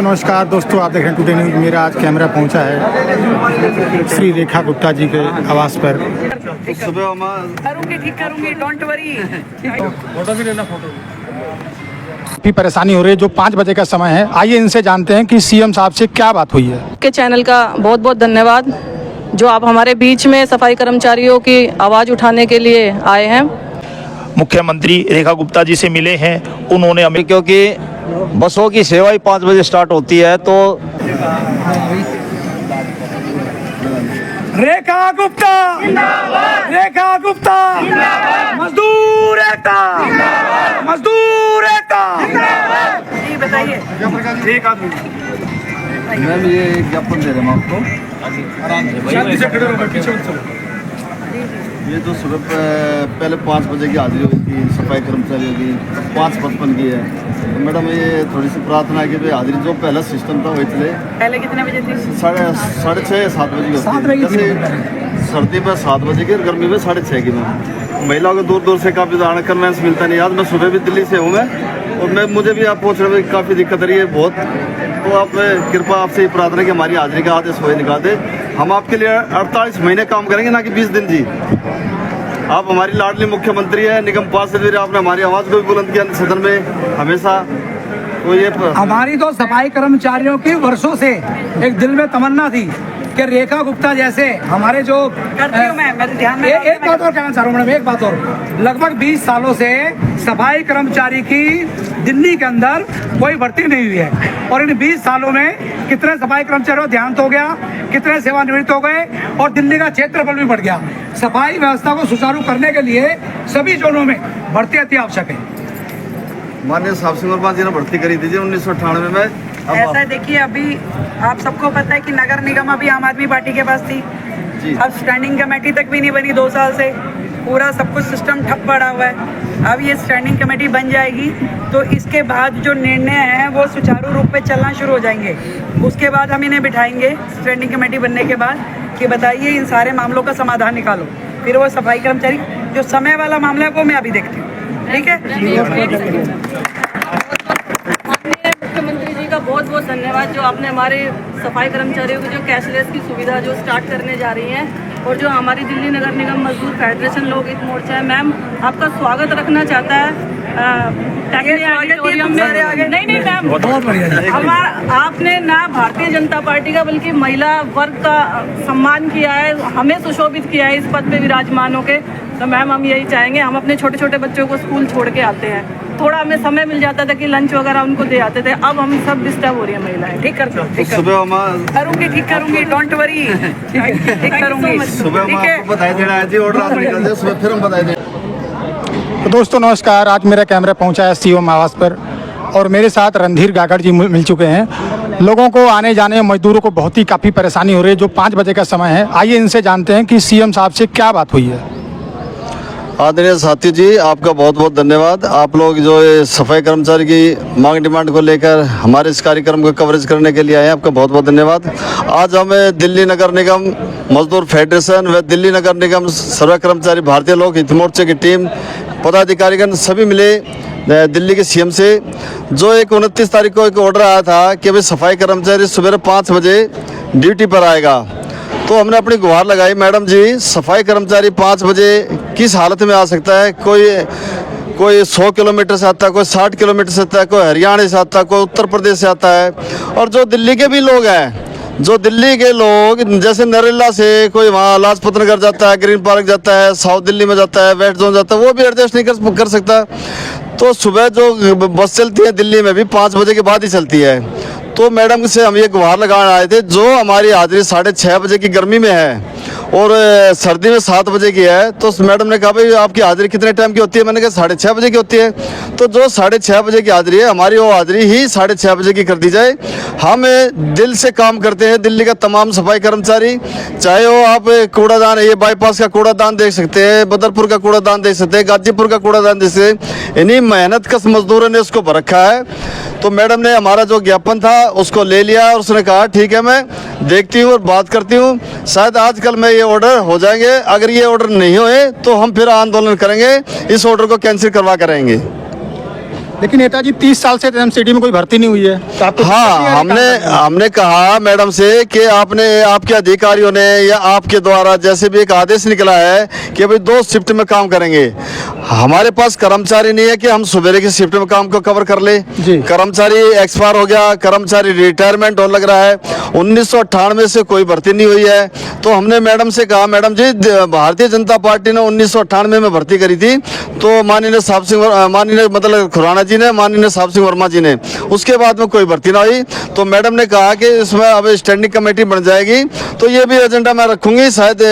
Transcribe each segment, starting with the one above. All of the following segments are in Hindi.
तो नमस्कार दोस्तों, आप देख रहे हैं टुडे न्यूज़। मेरा आज कैमरा पहुंचा है श्री रेखा गुप्ता जी के आवास पर। ठीक करूंगी, डोंट वरी। फोटो भी लेना, फोटो भी परेशानी हो रही है। जो 5 बजे का समय है, आइए इनसे जानते हैं कि सीएम साहब से क्या बात हुई है। के चैनल का बहुत बहुत धन्यवाद जो आप हमारे बीच में सफाई कर्मचारियों की आवाज़ उठाने के लिए आए हैं। मुख्यमंत्री रेखा गुप्ता जी से मिले हैं। उन्होंने हमें, क्योंकि बसों की सेवा ही 5 बजे स्टार्ट होती है, तो रेखा गुप्ता जिंदाबाद, रेखा गुप्ता जिंदाबाद, मजदूर एकता जिंदाबाद, मजदूर एकता जिंदाबाद। जी बताइए। एक आदमी मैम ये ज्ञापन दे रहे हैं आपको। शांति से खड़े रहो, पीछे मत चलो। ये जो सुबह पहले 5 बजे की हाजिरी हुई थी सफाई कर्मचारियों की, 5:55 की है। तो मैडम ये थोड़ी सी प्रार्थना है कि भाई हाजिरी जो पहला सिस्टम था वही चले। पहले कितने बजे थी? 6:30 7 बजे की 7 बजे की जैसे सर्दी में 7 बजे की और गर्मी में 6:30 की। मैम महिलाओं को दूर दूर से काफ़ी ज़्यादा कन्वेंस मिलता नहीं। आज मैं सुबह भी दिल्ली से हूँ मैं, और मुझे भी आप पूछ रहे हैं काफ़ी दिक्कत रही है बहुत। तो आप कृपा आपसे ही प्रार्थना कि हमारी हाजिरी का आदेश वही निकाल दे। हम आपके लिए 48 महीने काम करेंगे, ना कि 20 दिन जी। आप हमारी लाडली मुख्यमंत्री है, निगम पार्षद, आपने हमारी आवाज़ को भी बुलंद किया सदन में हमेशा। तो ये हमारी तो सफाई कर्मचारियों की वर्षों से एक दिल में तमन्ना थी कि रेखा गुप्ता जैसे हमारे जो करती हूँ मैं ध्यान में। एक बात और कहना चाह रहा हूँ मैडम, एक बात और। लगभग 20 सालों से सफाई कर्मचारी की दिल्ली के अंदर कोई भर्ती नहीं हुई है, और इन 20 सालों में कितने सफाई कर्मचारियों का देहांत हो गया, कितने सेवानिवृत्त हो गए, और दिल्ली का क्षेत्रफल भी बढ़ गया। सफाई व्यवस्था को सुचारू करने के लिए सभी जोनों में भर्ती अति आवश्यक है। माननीय साहब सिंह जी ने भर्ती करी थी 1998 में। ऐसा देखिए, अभी आप सबको पता है कि नगर निगम अभी आम आदमी पार्टी के पास थी जी। अब स्टैंडिंग कमेटी तक भी नहीं बनी 2 साल से। पूरा सब कुछ सिस्टम ठप पड़ा हुआ है। अब ये स्टैंडिंग कमेटी बन जाएगी तो इसके बाद जो निर्णय हैं वो सुचारू रूप में चलना शुरू हो जाएंगे। उसके बाद हम इन्हें बिठाएंगे स्टैंडिंग कमेटी बनने के बाद कि बताइए इन सारे मामलों का समाधान निकालो। फिर वो सफाई कर्मचारी जो समय वाला मामला है वो मैं अभी देखती हूँ। ठीक है। मुख्यमंत्री जी का बहुत बहुत धन्यवाद जो आपने हमारे सफाई कर्मचारियों की जो कैशलेस की सुविधा जो स्टार्ट करने जा रही हैं, और जो हमारी दिल्ली नगर निगम मजदूर फेडरेशन लोकहित मोर्चा है, मैम आपका स्वागत रखना चाहता है ऑडिटोरियम में। नहीं मैम, बहुत बढ़िया। हमारा आपने ना भारतीय जनता पार्टी का बल्कि महिला वर्ग का सम्मान किया है, हमें सुशोभित किया है इस पद पे विराजमान होके। तो मैम हम यही चाहेंगे, हम अपने छोटे छोटे बच्चों को स्कूल छोड़ के आते हैं, थोड़ा हमें समय मिल जाता था कि लंच वगैरह उनको दे आते थे, अब हम सब डिस्टर्ब हो रही है महिलाएं। ठीक करते हो, सुबह ठीक करूंगी, डोंट वरी। ठीक करूंगी। सुबह हम आपको बताया देना है जी, ऑर्डर आप निकल जाए सुबह, फिर हम बताए दें। तो दोस्तों नमस्कार, आज मेरा कैमरा पहुंचा है सीएम आवास पर, और मेरे साथ रणधीर गागड़ जी मिल चुके हैं। लोगों को आने जाने, मजदूरों को बहुत ही काफ़ी परेशानी हो रही है। जो 5 बजे का समय है, आइए इनसे जानते हैं कि सीएम साहब से क्या बात हुई है। आदरणीय साथी जी, आपका बहुत बहुत धन्यवाद। आप लोग जो ये सफाई कर्मचारी की मांग डिमांड को लेकर हमारे इस कार्यक्रम को कवरेज करने के लिए आए हैं, आपका बहुत बहुत धन्यवाद। आज हमें दिल्ली नगर निगम मजदूर फेडरेशन व दिल्ली नगर निगम सर्व कर्मचारी भारतीय लोक हित मोर्चे की टीम, पदाधिकारीगण सभी मिले दिल्ली के सीएम से। जो एक 29 तारीख को एक ऑर्डर आया था कि भाई सफाई कर्मचारी सुबह 5 बजे ड्यूटी पर आएगा, तो हमने अपनी गुहार लगाई, मैडम जी सफाई कर्मचारी 5 बजे किस हालत में आ सकता है? कोई 100 किलोमीटर से आता है, कोई 60 किलोमीटर से आता है, कोई हरियाणा से आता है, कोई उत्तर प्रदेश से आता है। और जो दिल्ली के भी लोग हैं, जो दिल्ली के लोग जैसे नरेला से कोई वहाँ लाजपत नगर जाता है, ग्रीन पार्क जाता है, साउथ दिल्ली में जाता है, वेस्ट जोन जाता है, वो भी एडजस्ट नहीं कर सकता। तो सुबह जो बस चलती है दिल्ली में भी 5 बजे के बाद ही चलती है। तो मैडम से हम ये गुहार लगाने आए थे, जो हमारी हाजिरी 6:30 बजे की गर्मी में है और सर्दी में 7 बजे की है। तो मैडम ने कहा भाई आपकी हाजिरी कितने टाइम की होती है? मैंने कहा 6:30 बजे की होती है। तो जो 6:30 बजे की हाजिरी है हमारी, वो हाजिरी ही 6:30 बजे की कर दी जाए। हम दिल से काम करते हैं, दिल्ली का तमाम सफाई कर्मचारी, चाहे वो आप कूड़ादान, ये बाईपास का कूड़ादान देख सकते हैं, बदरपुर का कूड़ादान देख सकते हैं, गाजीपुर का कूड़ादान देख सकते हैं, इन्हीं मेहनत कश मजदूरों ने उसको भर रखा है। तो मैडम ने हमारा जो ज्ञापन था उसको ले लिया और उसने कहा ठीक है मैं देखती हूँ और बात करती हूँ, शायद आजकल में ये ऑर्डर हो जाएंगे। अगर ये ऑर्डर नहीं हुए तो हम फिर आंदोलन करेंगे, इस ऑर्डर को कैंसिल करवा करेंगे। लेकिन नेताजी 30 साल से एमसीडी में कोई भर्ती नहीं हुई है, तो आपको दिक्कत नहीं आ हाँ, रही काम करने में? हमने कहा मैडम से कि आपके अधिकारियों ने या आपके द्वारा जैसे भी एक आदेश निकला है कि भाई 2 शिफ्ट में काम करेंगे। हमारे पास कर्मचारी नहीं है कि हम सवेरे की शिफ्ट में काम को कवर कर ले। जी। कर्मचारी एक्सपायर हो गया, कर्मचारी रिटायरमेंट होने लग रहा है। 1998 से कोई भर्ती नहीं हुई है। तो हमने मैडम से कहा, मैडम जी भारतीय जनता पार्टी ने 1998 में भर्ती करी थी, तो माननीय साहब सिंह, माननीय मतलब खुराना जी ने, माननीय साहब सिंह वर्मा जी ने, उसके बाद में कोई भर्ती ना हुई। तो मैडम ने कहा कि इसमें अब स्टैंडिंग कमेटी बन जाएगी, तो ये भी एजेंडा मैं रखूंगी शायद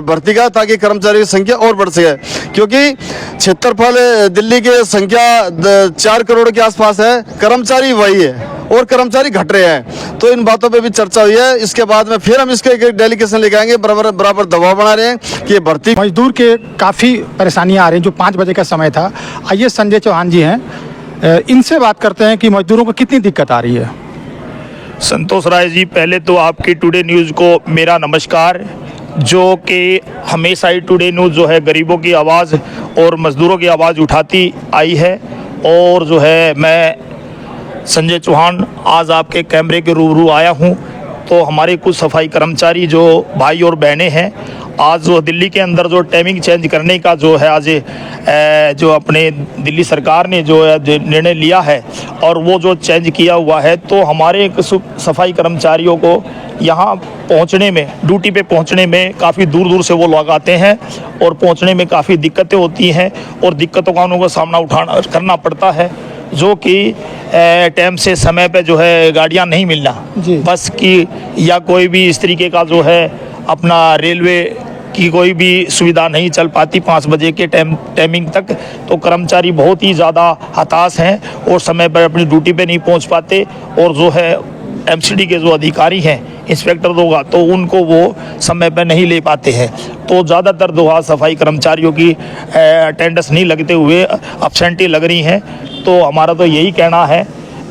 भर्ती का, ताकि कर्मचारी की संख्या और बढ़ सके। क्योंकि क्षेत्रफल दिल्ली की संख्या 4 करोड़ के आसपास है, कर्मचारी वही है और कर्मचारी घट रहे हैं। तो इन बातों पे भी चर्चा हुई है। इसके बाद में फिर हम इसके डेलीगेशन लेके आएंगे, बराबर दबाव बना रहे हैं कि ये भर्ती। मजदूर के काफ़ी परेशानियां आ रही हैं। जो 5 बजे का समय था, आइए संजय चौहान जी हैं, इनसे बात करते हैं कि मजदूरों को कितनी दिक्कत आ रही है। संतोष राय जी, पहले तो आपकी टुडे न्यूज़ को मेरा नमस्कार, जो कि हमेशा ही टुडे न्यूज़ जो है गरीबों की आवाज़ और मज़दूरों की आवाज़ उठाती आई है। और जो है मैं संजय चौहान आज आपके कैमरे के रूबरू आया हूं। तो हमारे कुछ सफाई कर्मचारी जो भाई और बहनें हैं, आज जो दिल्ली के अंदर जो टाइमिंग चेंज करने का जो है आज जो अपने दिल्ली सरकार ने जो है निर्णय लिया है और वो जो चेंज किया हुआ है, तो हमारे सफाई कर्मचारियों को यहाँ पहुँचने में, ड्यूटी पे पहुँचने में काफ़ी दूर दूर से वो लोग आते हैं और पहुँचने में काफ़ी दिक्कतें होती हैं और दिक्कतों का उनको सामना करना पड़ता है। जो कि टाइम से समय पे जो है गाड़ियाँ नहीं मिलना, बस की या कोई भी इस तरीके का जो है अपना रेलवे की कोई भी सुविधा नहीं चल पाती 5 बजे के टाइमिंग तक। तो कर्मचारी बहुत ही ज़्यादा हताश हैं और समय पर अपनी ड्यूटी पे नहीं पहुंच पाते। और जो है एमसीडी के जो अधिकारी हैं, इंस्पेक्टर होगा, तो उनको वो समय पर नहीं ले पाते हैं। तो ज़्यादातर जो सफाई कर्मचारियों की अटेंडेंस नहीं लगते हुए एब्सेंटी लग रही हैं। तो हमारा तो यही कहना है,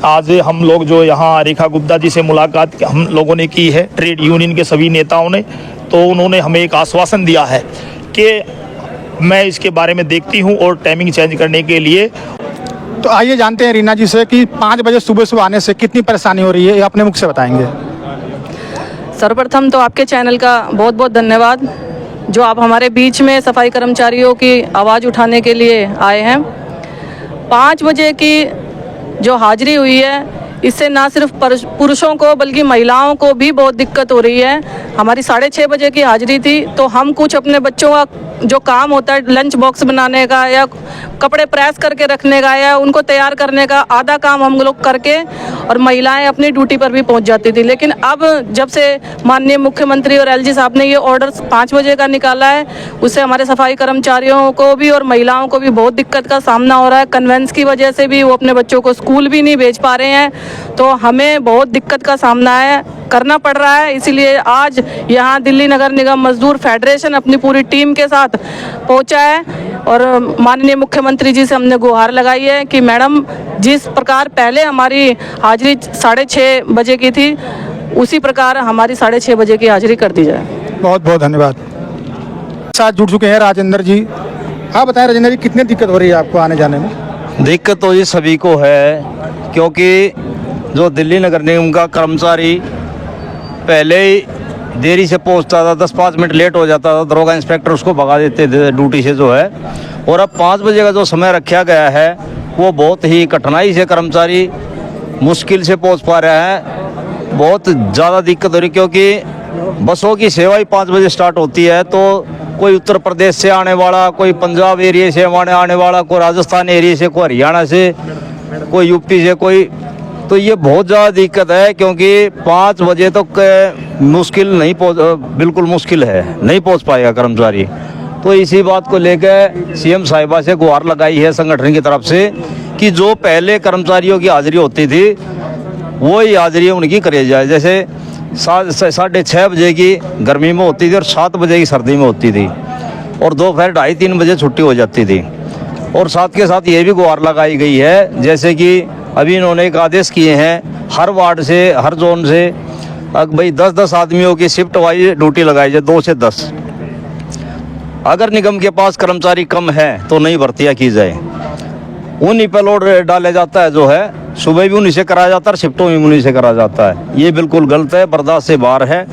आज हम लोग जो यहाँ रेखा गुप्ता जी से मुलाकात हम लोगों ने की है, ट्रेड यूनियन के सभी नेताओं ने, तो उन्होंने हमें एक आश्वासन दिया है कि मैं इसके बारे में देखती हूँ और टाइमिंग चेंज करने के लिए। तो आइए जानते हैं रीना जी से कि 5 बजे सुबह आने से कितनी परेशानी हो रही है, ये अपने मुख से बताएंगे। सर्वप्रथम तो आपके चैनल का बहुत बहुत धन्यवाद, जो आप हमारे बीच में सफाई कर्मचारियों की आवाज़ उठाने के लिए आए हैं। 5 बजे की जो हाजिरी हुई है, इससे ना सिर्फ पुरुषों को बल्कि महिलाओं को भी बहुत दिक्कत हो रही है। हमारी 6:30 बजे की हाजिरी थी, तो हम कुछ अपने बच्चों का जो काम होता है लंच बॉक्स बनाने का या कपड़े प्रेस करके रखने का या उनको तैयार करने का, आधा काम हम लोग करके और महिलाएं अपनी ड्यूटी पर भी पहुंच जाती थी। लेकिन अब जब से माननीय मुख्यमंत्री और एलजी साहब ने ये ऑर्डर 5 बजे का निकाला है, उससे हमारे सफाई कर्मचारियों को भी और महिलाओं को भी बहुत दिक्कत का सामना हो रहा है। कन्वेंस की वजह से भी वो अपने बच्चों को स्कूल भी नहीं भेज पा रहे हैं, तो हमें बहुत दिक्कत का सामना करना पड़ रहा है। इसीलिए आज यहाँ दिल्ली नगर निगम मजदूर फेडरेशन अपनी पूरी टीम के साथ पहुंचा है और माननीय मुख्यमंत्री जी से हमने गुहार लगाई है कि मैडम, जिस प्रकार पहले हमारी हाजिरी 6:30 बजे की थी, उसी प्रकार हमारी 6:30 बजे की हाजिरी कर दी जाए। बहुत बहुत धन्यवाद। साथ जुड़ चुके हैं राजेंद्र जी। आप बताएं राजेंद्र जी, कितनी दिक्कत हो रही है आपको आने जाने में? दिक्कत तो ये सभी को है, क्योंकि जो दिल्ली नगर निगम का कर्मचारी पहले ही देरी से पहुंचता था, 10-5 मिनट लेट हो जाता था, दरोगा इंस्पेक्टर उसको भगा देते थे ड्यूटी से जो है। और अब 5 बजे का जो समय रखा गया है, वो बहुत ही कठिनाई से कर्मचारी मुश्किल से पहुंच पा रहा है। बहुत ज़्यादा दिक्कत हो रही, क्योंकि बसों की सेवा ही 5 बजे स्टार्ट होती है। तो कोई उत्तर प्रदेश से आने वाला, कोई पंजाब एरिया से आने वाला, कोई राजस्थान एरिया से, कोई हरियाणा से, कोई यूपी से, कोई, तो ये बहुत ज़्यादा दिक्कत है। क्योंकि 5 बजे तक मुश्किल नहीं बिल्कुल मुश्किल है, नहीं पहुंच पाएगा कर्मचारी। तो इसी बात को लेकर सीएम साहिबा से गुहार लगाई है संगठन की तरफ से कि जो पहले कर्मचारियों की हाजिरी होती थी, वो ही हाजिरी उनकी करी जाए। जैसे 6:30 बजे की गर्मी में होती थी और 7 बजे की सर्दी में होती थी, और दोपहर 2:30-3 बजे छुट्टी हो जाती थी। और साथ के साथ ये भी गुहार लगाई गई है, जैसे कि अभी इन्होंने एक आदेश किए हैं, हर वार्ड से, हर जोन से भाई 10-10 आदमियों की शिफ्ट वाइज ड्यूटी लगाई जाए, 2 से 10। अगर निगम के पास कर्मचारी कम है तो नई भर्तियाँ की जाए। उन्हीं पे लोड डाले जाता है, जो है सुबह भी उन्हीं से कराया जाता है और शिफ्टों में उन्हीं से कराया जाता है। ये बिल्कुल गलत है, बर्दाश्त से बाहर है।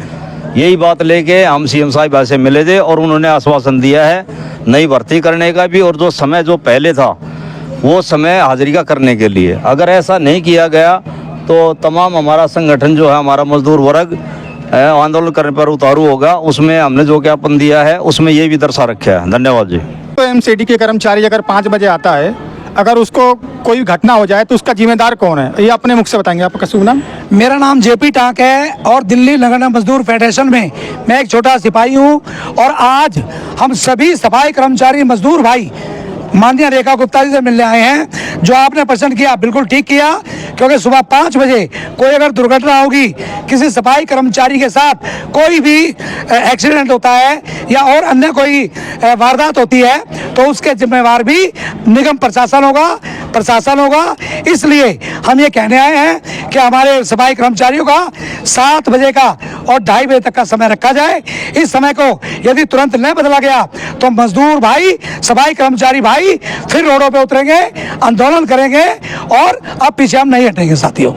यही बात लेके हम सीएम साहब से मिले थे और उन्होंने आश्वासन दिया है नई भर्ती करने का भी, और जो समय जो पहले था वो समय हाजिरी का करने के लिए। अगर ऐसा नहीं किया गया तो तमाम हमारा संगठन जो है, हमारा मजदूर वर्ग आंदोलन करने पर उतारू होगा। उसमें हमने जो ज्ञापन दिया है उसमें ये भी दर्शा रखा है। धन्यवाद जी। तो एमसीडी के कर्मचारी अगर 5 बजे आता है, अगर उसको कोई घटना हो जाए तो उसका जिम्मेदार कौन है, ये अपने मुख से बताएंगे। आपका शुभ नाम? मेरा नाम जेपी टाक है और दिल्ली नगर मजदूर फेडरेशन में मैं एक छोटा सिपाही हूँ। और आज हम सभी सफाई कर्मचारी मजदूर भाई माननीय रेखा गुप्ता जी से मिलने आए हैं। जो आपने प्रश्न किया बिल्कुल ठीक किया, क्योंकि सुबह 5 बजे कोई अगर दुर्घटना होगी, किसी सफाई कर्मचारी के साथ कोई भी एक्सीडेंट होता है या और अन्य कोई वारदात होती है तो उसके जिम्मेवार भी निगम प्रशासन होगा। इसलिए हम ये कहने आए हैं कि हमारे सफाई कर्मचारियों का 7 बजे का और 2:30 बजे तक का समय रखा जाए। इस समय को यदि तुरंत नहीं बदला गया तो मजदूर भाई, सफाई कर्मचारी भाई फिर रोडों पे उतरेंगे, आंदोलन करेंगे और अब पीछे हम नहीं हटेंगे साथियों।